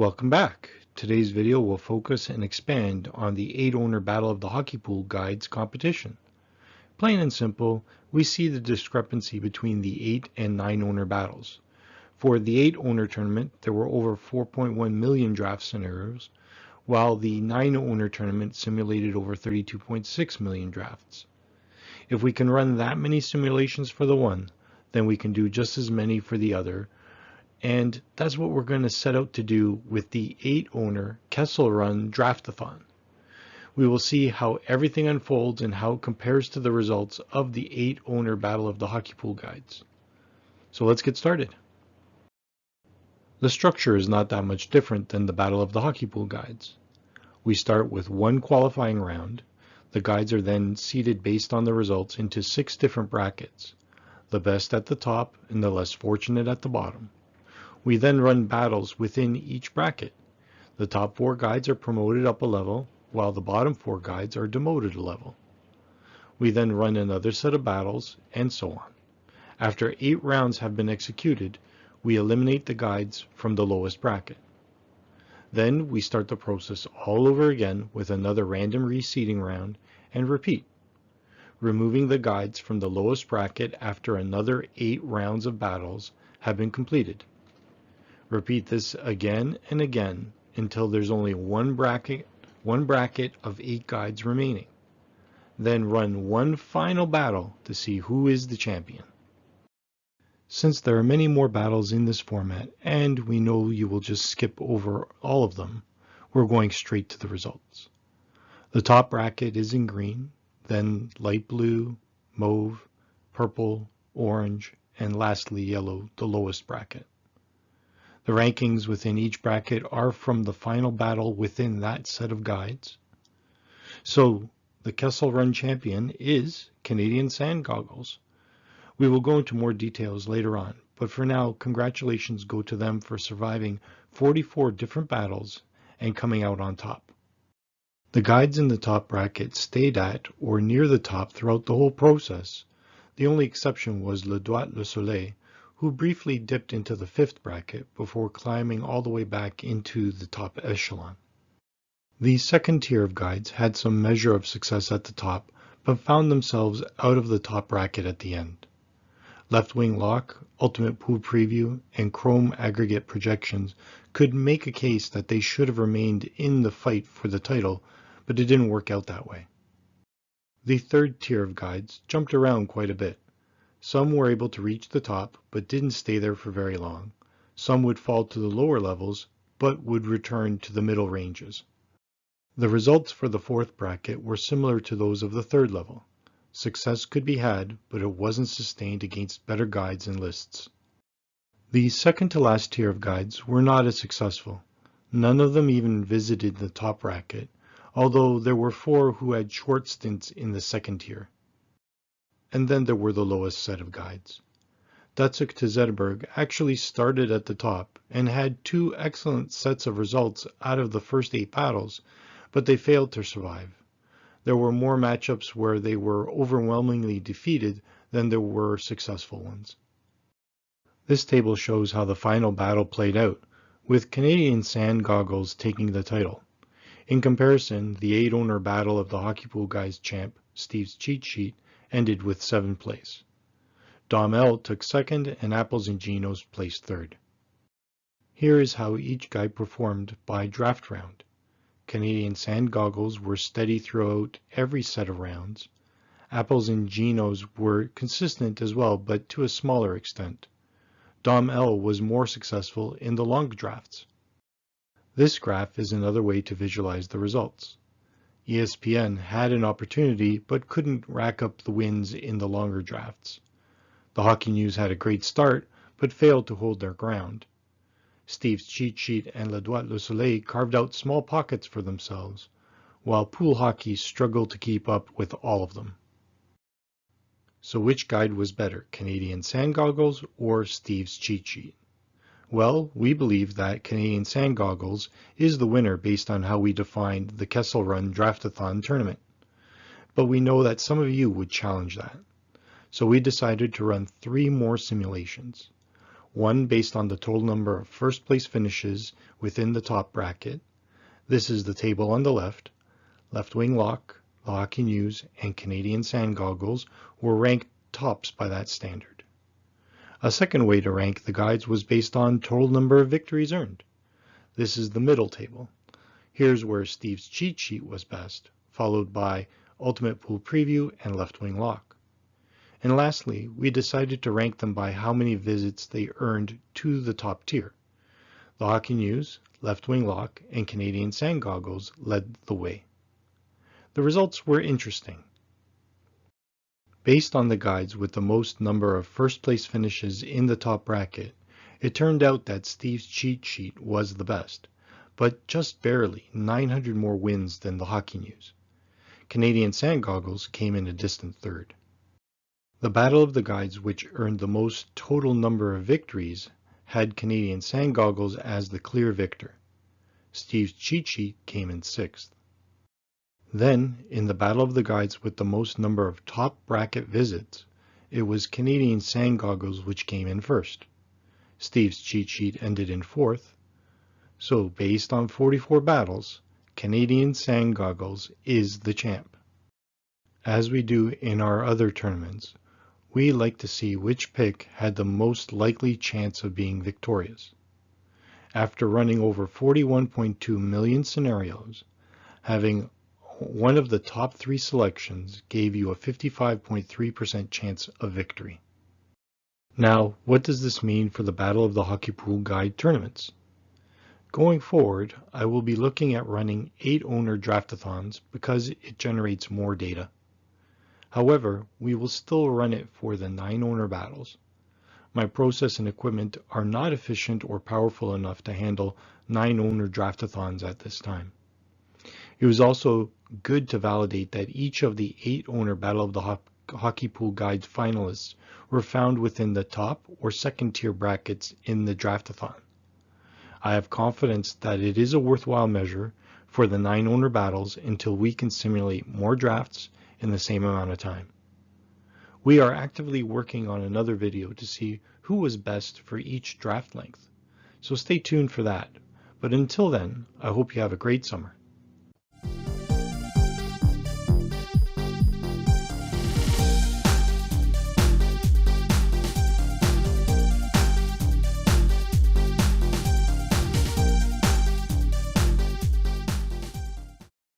Welcome back. Today's video will focus and expand on the 8-owner Battle of the Hockey Pool Guides competition. Plain and simple, we see the discrepancy between the 8 and 9-owner battles. For the 8-owner tournament, there were over 4.1 million draft scenarios, while the 9-owner tournament simulated over 32.6 million drafts. If we can run that many simulations for the one, then we can do just as many for the other. And that's what we're going to set out to do with the 8-owner Kessel Run Draft-A-Thon. We will see how everything unfolds and how it compares to the results of the 8-owner Battle of the Hockey Pool Guides. So let's get started. The structure is not that much different than the Battle of the Hockey Pool Guides. We start with one qualifying round. The guides are then seeded based on the results into 6 different brackets, the best at the top and the less fortunate at the bottom. We then run battles within each bracket. The top 4 guides are promoted up a level, while the bottom 4 guides are demoted a level. We then run another set of battles, and so on. After 8 rounds have been executed, we eliminate the guides from the lowest bracket. Then we start the process all over again with another random reseeding round, and repeat, removing the guides from the lowest bracket after another 8 rounds of battles have been completed. Repeat this again and again until there's only one bracket of 8 guides remaining. Then run one final battle to see who is the champion. Since there are many more battles in this format, and we know you will just skip over all of them, we're going straight to the results. The top bracket is in green, then light blue, mauve, purple, orange, and lastly yellow, the lowest bracket. The rankings within each bracket are from the final battle within that set of guides. So the Kessel Run champion is Canadian Sand Goggles. We will go into more details later on, but for now, congratulations go to them for surviving 44 different battles and coming out on top. The guides in the top bracket stayed at or near the top throughout the whole process. The only exception was Le Soleil, who briefly dipped into the 5th bracket before climbing all the way back into the top echelon. The second tier of guides had some measure of success at the top, but found themselves out of the top bracket at the end. Left Wing Lock, Ultimate Pool Preview, and Chrome Aggregate Projections could make a case that they should have remained in the fight for the title, but it didn't work out that way. The third tier of guides jumped around quite a bit. Some were able to reach the top, but didn't stay there for very long. Some would fall to the lower levels, but would return to the middle ranges. The results for the 4th bracket were similar to those of the 3rd level. Success could be had, but it wasn't sustained against better guides and lists. The second to last tier of guides were not as successful. None of them even visited the top bracket, although there were 4 who had short stints in the 2nd tier. And then there were the lowest set of guides. Datsuk to Zetterberg actually started at the top and had 2 excellent sets of results out of the first 8 battles, but they failed to survive. There were more matchups where they were overwhelmingly defeated than there were successful ones. This table shows how the final battle played out, with Canadian Sand Goggles taking the title. In comparison, the 8-owner Battle of the Hockey Pool Guides champ, Steve's Cheat Sheet, ended with 7th place. Dom L took 2nd and Apples and Genos placed 3rd. Here is how each guide performed by draft round. Canadian Sand Goggles were steady throughout every set of rounds. Apples and Genos were consistent as well, but to a smaller extent. Dom L was more successful in the long drafts. This graph is another way to visualize the results. ESPN had an opportunity but couldn't rack up the wins in the longer drafts. The Hockey News had a great start but failed to hold their ground. Steve's Cheat Sheet and Le Soleil carved out small pockets for themselves, while Pool Hockey struggled to keep up with all of them. So which guide was better, Canadian Sand Goggles or Steve's Cheat Sheet? Well, we believe that Canadian Sand Goggles is the winner based on how we defined the Kessel Run Draft-A-Thon tournament. But we know that some of you would challenge that. So we decided to run 3 more simulations. one based on the total number of first place finishes within the top bracket. This is the table on the left. Left Wing Lock, the Hockey News, and Canadian Sand Goggles were ranked tops by that standard. A second way to rank the guides was based on total number of victories earned. This is the middle table. Here's where Steve's cheat sheet was best, followed by Ultimate Pool Preview and Left Wing Lock. And lastly, we decided to rank them by how many visits they earned to the top tier. The Hockey News, Left Wing Lock, and Canadian Sand Goggles led the way. The results were interesting. Based on the guides with the most number of first place finishes in the top bracket, it turned out that Steve's cheat sheet was the best, but just barely 900 more wins than the Hockey News. Canadian Sand Goggles came in a distant third. The Battle of the Guides, which earned the most total number of victories, had Canadian Sand Goggles as the clear victor. Steve's cheat sheet came in sixth. Then, in the Battle of the Guides with the most number of top bracket visits, it was Canadian Sand Goggles which came in first. Steve's cheat sheet ended in fourth. So, based on 44 battles, Canadian Sand Goggles is the champ. As we do in our other tournaments, we like to see which pick had the most likely chance of being victorious. After running over 41.2 million scenarios, having one of the top 3 selections gave you a 55.3% chance of victory. Now, what does this mean for the Battle of the Hockey Pool Guide tournaments? Going forward, I will be looking at running 8-owner draft-a-thons because it generates more data. However, we will still run it for the 9-owner battles. My process and equipment are not efficient or powerful enough to handle 9-owner draft-a-thons at this time. It was also good to validate that each of the 8-owner Battle of the Hockey Pool Guide finalists were found within the top or second tier brackets in the draft-a-thon. I have confidence that it is a worthwhile measure for the 9-owner battles until we can simulate more drafts in the same amount of time. We are actively working on another video to see who was best for each draft length, so stay tuned for that. But until then, I hope you have a great summer.